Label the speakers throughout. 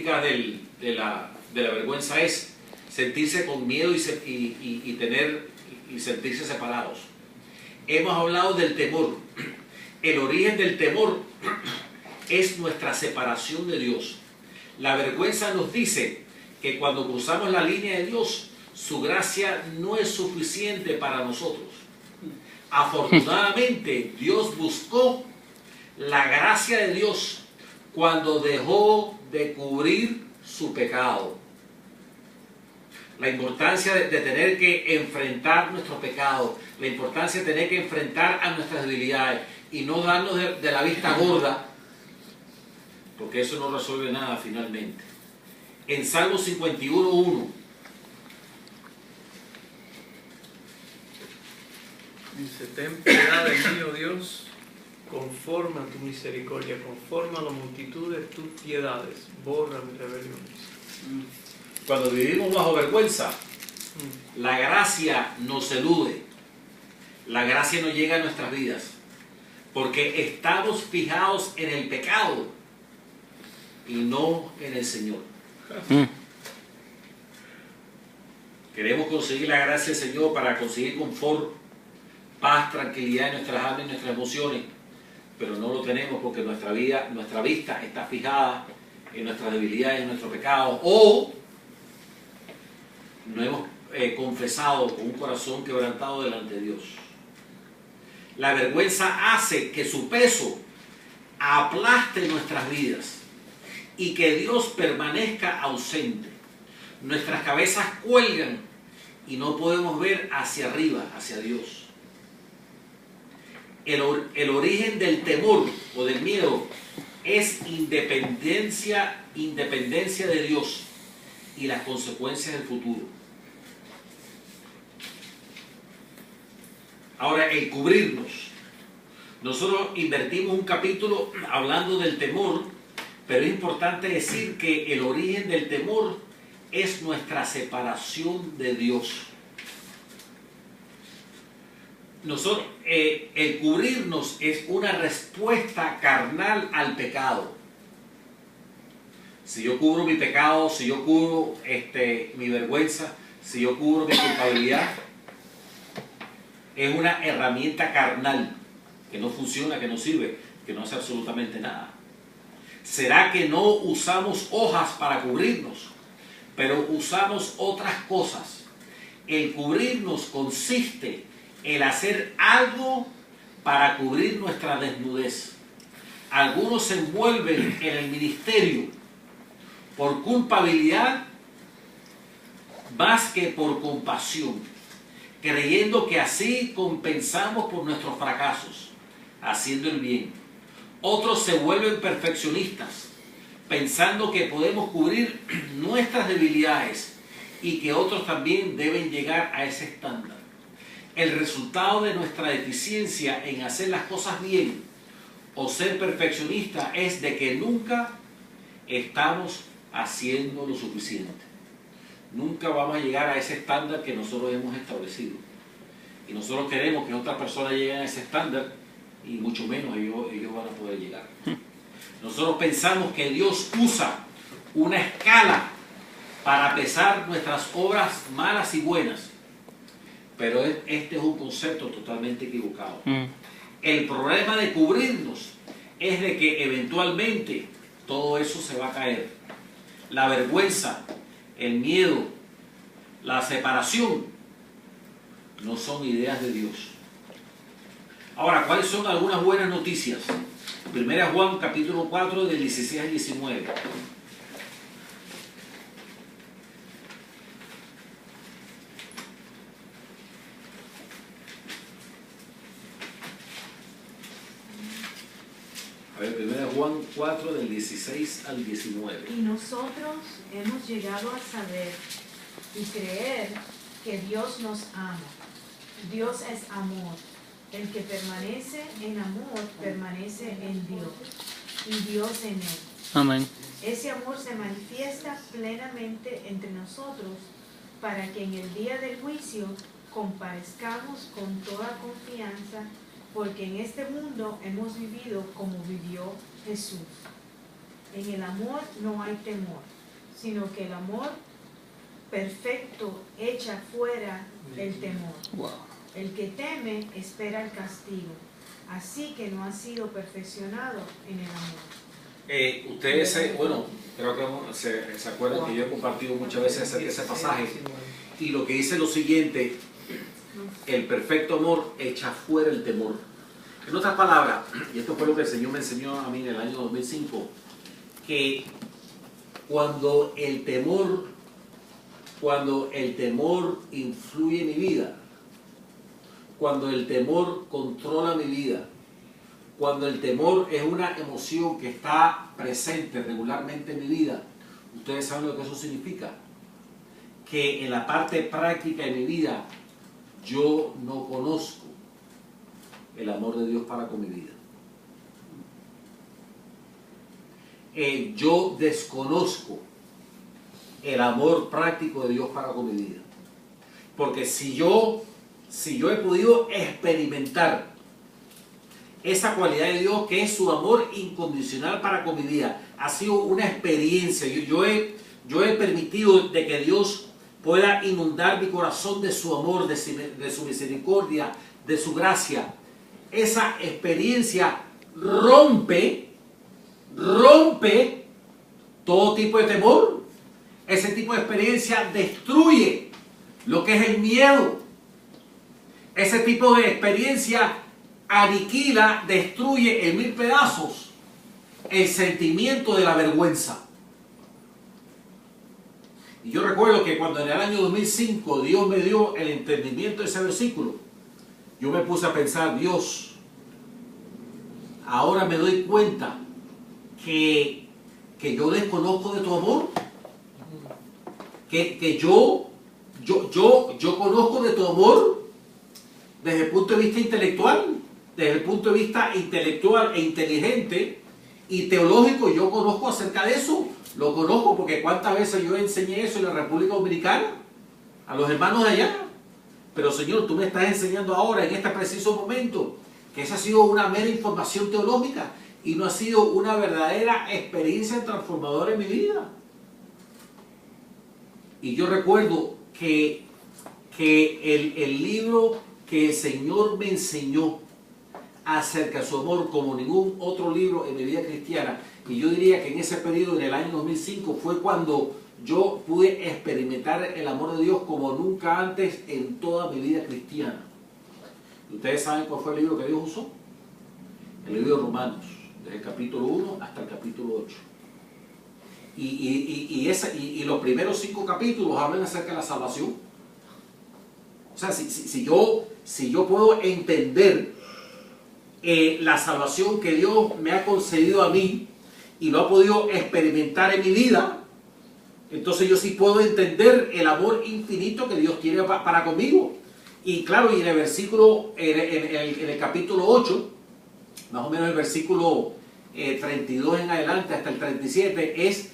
Speaker 1: características de la vergüenza es sentirse con miedo y sentirse separados. Hemos hablado del temor. El origen del temor es nuestra separación de Dios. La vergüenza nos dice que cuando cruzamos la línea de Dios, su gracia no es suficiente para nosotros. Afortunadamente, Dios buscó la gracia de Dios cuando dejó de cubrir su pecado. La importancia de tener que enfrentar nuestros pecados, la importancia de tener que enfrentar a nuestras debilidades y no darnos de la vista gorda, porque eso no resuelve nada finalmente. En Salmo 51:1
Speaker 2: dice: ten piedad de mí, oh Dios, conforme a tu misericordia, conforme a la multitud de tus piedades, borra mis rebeliones.
Speaker 1: Cuando vivimos bajo vergüenza, la gracia nos elude, la gracia no llega a nuestras vidas, porque estamos fijados en el pecado y no en el Señor. Queremos conseguir la gracia del Señor para conseguir confort, paz, tranquilidad en nuestras almas y nuestras emociones, pero no lo tenemos porque nuestra vista está fijada en nuestras debilidades, en nuestros pecados, o no hemos confesado con un corazón quebrantado delante de Dios. La vergüenza hace que su peso aplaste nuestras vidas y que Dios permanezca ausente. Nuestras cabezas cuelgan y no podemos ver hacia arriba, hacia Dios. El origen del temor o del miedo es independencia de Dios y las consecuencias del futuro. Ahora, el cubrirnos. Nosotros invertimos un capítulo hablando del temor, pero es importante decir que el origen del temor es nuestra separación de Dios. El cubrirnos es una respuesta carnal al pecado. Si yo cubro mi pecado, si yo cubro mi vergüenza, si yo cubro mi culpabilidad, es una herramienta carnal que no funciona, que no sirve, que no hace absolutamente nada. ¿Será que no usamos hojas para cubrirnos, pero usamos otras cosas? El cubrirnos consiste en hacer algo para cubrir nuestra desnudez. Algunos se envuelven en el ministerio por culpabilidad más que por compasión, creyendo que así compensamos por nuestros fracasos, haciendo el bien. Otros se vuelven perfeccionistas, pensando que podemos cubrir nuestras debilidades y que otros también deben llegar a ese estándar. El resultado de nuestra deficiencia en hacer las cosas bien o ser perfeccionista es de que nunca estamos haciendo lo suficiente. Nunca vamos a llegar a ese estándar que nosotros hemos establecido. Y nosotros queremos que otras personas lleguen a ese estándar y mucho menos ellos van a poder llegar. Nosotros pensamos que Dios usa una escala para pesar nuestras obras malas y buenas. Pero este es un concepto totalmente equivocado. El problema de cubrirnos es de que eventualmente todo eso se va a caer. La vergüenza, el miedo, la separación no son ideas de Dios. Ahora, ¿cuáles son algunas buenas noticias? 1 Juan capítulo 4 del 16 al 19. A ver, 1 Juan 4 del 16 al 19.
Speaker 3: Y nosotros hemos llegado a saber y creer que Dios nos ama. Dios es amor. El que permanece en amor permanece en Dios y Dios en él.
Speaker 4: Amén.
Speaker 3: Ese amor se manifiesta plenamente entre nosotros para que en el día del juicio comparezcamos con toda confianza, porque en este mundo hemos vivido como vivió Jesús. En el amor no hay temor, sino que el amor perfecto echa fuera el temor.
Speaker 4: Wow.
Speaker 3: El que teme espera el castigo, así que no ha sido perfeccionado en el amor.
Speaker 1: Ustedes, bueno, creo que se acuerdan que yo he compartido muchas veces acerca de ese pasaje, y lo que dice es lo siguiente: el perfecto amor echa fuera el temor. En otras palabras, y esto fue lo que el Señor me enseñó a mí en el año 2005, que cuando el temor influye en mi vida, cuando el temor controla mi vida, cuando el temor es una emoción que está presente regularmente en mi vida, ustedes saben lo que eso significa. Que en la parte práctica de mi vida yo no conozco el amor de Dios para con mi vida. Yo desconozco el amor práctico de Dios para con mi vida. Porque si yo he podido experimentar esa cualidad de Dios que es su amor incondicional para con mi vida, ha sido una experiencia. Yo he permitido de que Dios pueda inundar mi corazón de su amor, de su misericordia, de su gracia. Esa experiencia rompe todo tipo de temor. Ese tipo de experiencia destruye lo que es el miedo. Ese tipo de experiencia aniquila, destruye en 1000 pedazos el sentimiento de la vergüenza. Y yo recuerdo que cuando en el año 2005 Dios me dio el entendimiento de ese versículo, yo me puse a pensar: Dios, ahora me doy cuenta que yo desconozco de tu amor, que yo conozco de tu amor desde el punto de vista intelectual, desde el punto de vista intelectual e inteligente y teológico. Yo conozco acerca de eso, lo conozco porque cuántas veces yo enseñé eso en la República Dominicana a los hermanos de allá. Pero Señor, tú me estás enseñando ahora, en este preciso momento, que esa ha sido una mera información teológica y no ha sido una verdadera experiencia transformadora en mi vida. Y yo recuerdo que el libro que el Señor me enseñó acerca de su amor como ningún otro libro en mi vida cristiana, y yo diría que en ese periodo, en el año 2005, fue cuando yo pude experimentar el amor de Dios como nunca antes en toda mi vida cristiana. ¿Ustedes saben cuál fue el libro que Dios usó? El libro de Romanos, desde el capítulo 1 hasta el capítulo 8. Y los primeros 5 capítulos hablan acerca de la salvación. O sea, si yo puedo entender la salvación que Dios me ha concedido a mí y lo ha podido experimentar en mi vida, entonces yo sí puedo entender el amor infinito que Dios tiene para conmigo. Y claro, y en el versículo, en el capítulo 8, más o menos el versículo 32 en adelante hasta el 37, es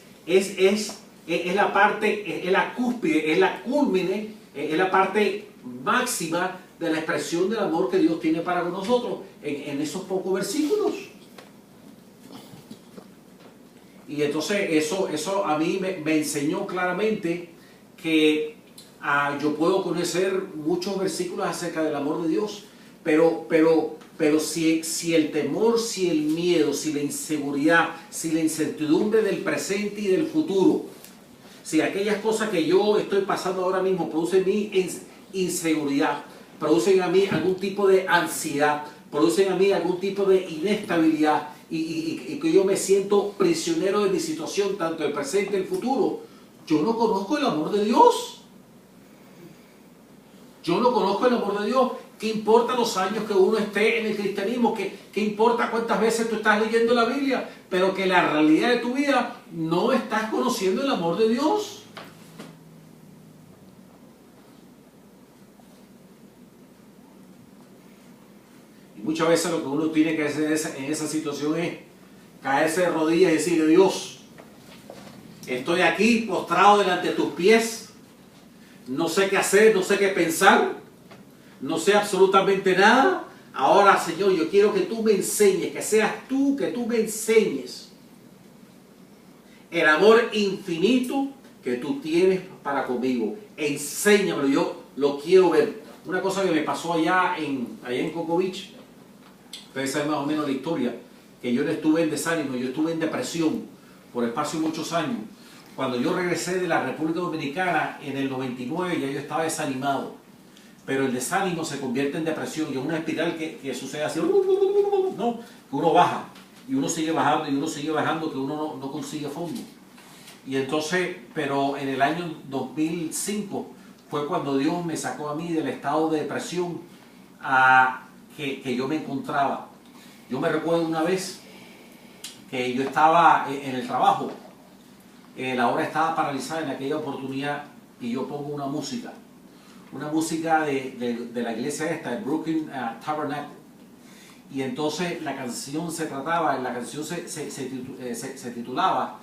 Speaker 1: la parte, es la cúspide, es la cúlmine, es la parte máxima de la expresión del amor que Dios tiene para con nosotros en esos pocos versículos. Y entonces eso a mí me enseñó claramente que yo puedo conocer muchos versículos acerca del amor de Dios, pero si el temor, si el miedo, si la inseguridad, si la incertidumbre del presente y del futuro, si aquellas cosas que yo estoy pasando ahora mismo producen mi inseguridad, producen a mí algún tipo de ansiedad, producen a mí algún tipo de inestabilidad y que yo me siento prisionero de mi situación, tanto el presente y el futuro, yo no conozco el amor de Dios. Yo no conozco el amor de Dios. ¿Qué importa los años que uno esté en el cristianismo? ¿Qué importa cuántas veces tú estás leyendo la Biblia? Pero que la realidad de tu vida no estás conociendo el amor de Dios. Y muchas veces lo que uno tiene que hacer en esa situación es caerse de rodillas y decirle: Dios, estoy aquí postrado delante de tus pies, no sé qué hacer, no sé qué pensar, no sé absolutamente nada. Ahora, Señor, yo quiero que tú me enseñes, que seas tú, que tú me enseñes el amor infinito que tú tienes para conmigo. Enséñamelo, yo lo quiero ver. Una cosa que me pasó allá en Cocoa Beach, ustedes saben más o menos la historia, que yo no estuve en desánimo, yo estuve en depresión por espacio de muchos años. Cuando yo regresé de la República Dominicana en el 99, ya yo estaba desanimado. Pero el desánimo se convierte en depresión y es una espiral que sucede así, ¿no? Que uno baja y uno sigue bajando y uno sigue bajando, que uno no consigue fondo. Y entonces, pero en el año 2005 fue cuando Dios me sacó a mí del estado de depresión que yo me encontraba. Yo me recuerdo una vez que yo estaba en el trabajo, la hora estaba paralizada en aquella oportunidad y yo pongo una música de la iglesia esta, el Brooklyn Tabernacle. Y entonces la canción se titulaba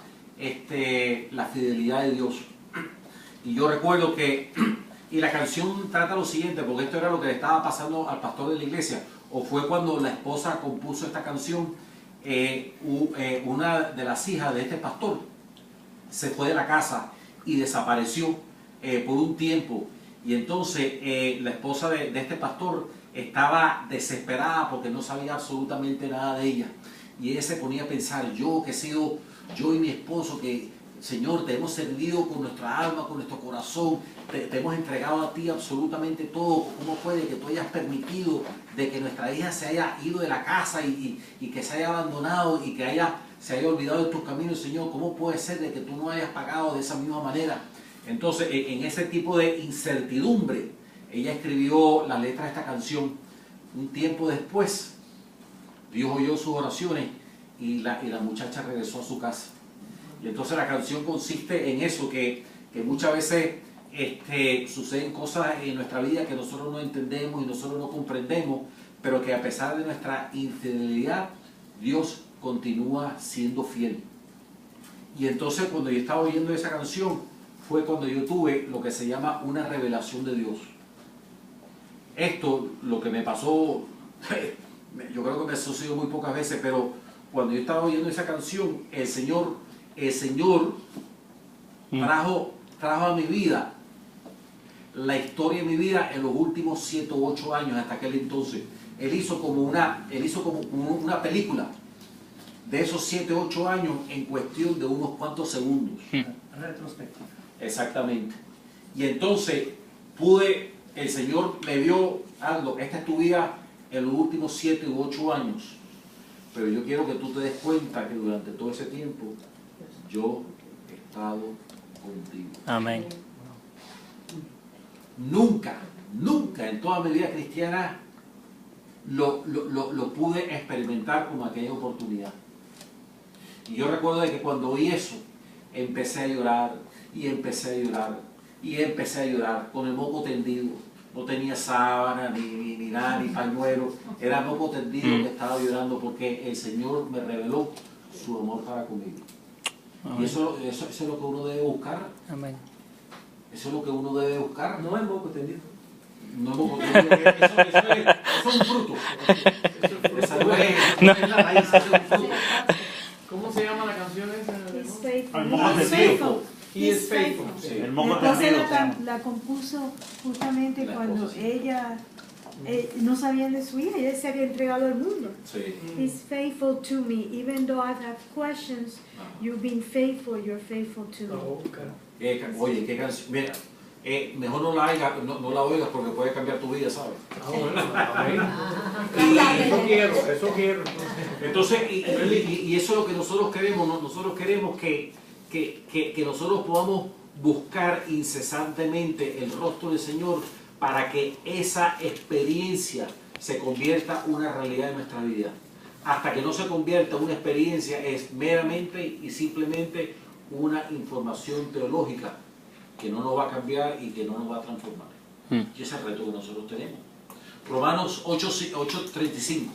Speaker 1: La fidelidad de Dios. Y yo recuerdo que, y la canción trata lo siguiente, porque esto era lo que le estaba pasando al pastor de la iglesia, o fue cuando la esposa compuso esta canción, una de las hijas de este pastor se fue de la casa y desapareció por un tiempo. Y entonces la esposa de este pastor estaba desesperada porque no sabía absolutamente nada de ella. Y ella se ponía a pensar, yo que he sido, yo y mi esposo, que Señor, te hemos servido con nuestra alma, con nuestro corazón, te hemos entregado a ti absolutamente todo. ¿Cómo puede que tú hayas permitido de que nuestra hija se haya ido de la casa y que se haya abandonado y que se haya olvidado de tus caminos, Señor? ¿Cómo puede ser de que tú no hayas pagado de esa misma manera? Entonces, en ese tipo de incertidumbre, ella escribió la letra de esta canción. Un tiempo después, Dios oyó sus oraciones y la muchacha regresó a su casa. Y entonces la canción consiste en eso, que muchas veces suceden cosas en nuestra vida que nosotros no entendemos y nosotros no comprendemos, pero que a pesar de nuestra infidelidad, Dios continúa siendo fiel. Y entonces cuando yo estaba oyendo esa canción, fue cuando yo tuve lo que se llama una revelación de Dios. Esto, lo que me pasó, yo creo que me sucedió muy pocas veces, pero cuando yo estaba oyendo esa canción, el Señor trajo a mi vida la historia de mi vida en los últimos 7 u 8 años hasta aquel entonces. Él hizo como una película de esos 7 u 8 años en cuestión de unos cuantos segundos.
Speaker 4: Retrospectiva.
Speaker 1: Exactamente. Y entonces el Señor me dio algo, esta es tu vida en los últimos 7 u 8 años, pero yo quiero que tú te des cuenta que durante todo ese tiempo yo he estado contigo.
Speaker 4: Amén.
Speaker 1: Nunca en toda mi vida cristiana lo pude experimentar como aquella oportunidad. Y yo recuerdo de que cuando oí eso, empecé a llorar con el moco tendido. No tenía sábana, ni nada, ni pañuelo. Era moco tendido que estaba llorando porque el Señor me reveló su amor para conmigo.
Speaker 4: Amén.
Speaker 1: Y eso es lo que uno debe buscar.
Speaker 4: Amén.
Speaker 1: Eso es lo que uno debe buscar.
Speaker 2: No es moco tendido.
Speaker 1: No es moco tendido, eso es un fruto. Esa no es la raíz, eso es un fruto.
Speaker 2: ¿Cómo se llama la canción esa?
Speaker 3: He's faithful.
Speaker 5: El moco
Speaker 3: He is
Speaker 5: tendido.
Speaker 3: faithful.
Speaker 2: He is faithful.
Speaker 1: Sí.
Speaker 5: El moco
Speaker 6: Entonces
Speaker 5: tendido se llama.
Speaker 6: la compuso justamente
Speaker 1: La
Speaker 6: cuando
Speaker 1: esposa, sí.
Speaker 6: ella no sabían de su hija, ella se había entregado al mundo.
Speaker 1: Sí.
Speaker 6: He's faithful to me, even though I have questions. You've been faithful, you're faithful to me.
Speaker 2: Oh, cara.
Speaker 1: Oye, qué canción. Mira, mejor no la oigas porque puede cambiar tu vida, ¿sabes?
Speaker 2: Eso quiero.
Speaker 1: Entonces, y eso es lo que nosotros queremos, ¿no? Nosotros queremos que nosotros podamos buscar incesantemente el rostro del Señor para que esa experiencia se convierta en una realidad en nuestra vida. Hasta que no se convierta en una experiencia, es meramente y simplemente una información teológica que no nos va a cambiar y que no nos va a transformar. Y ese es el reto que nosotros tenemos. Romanos 8:35.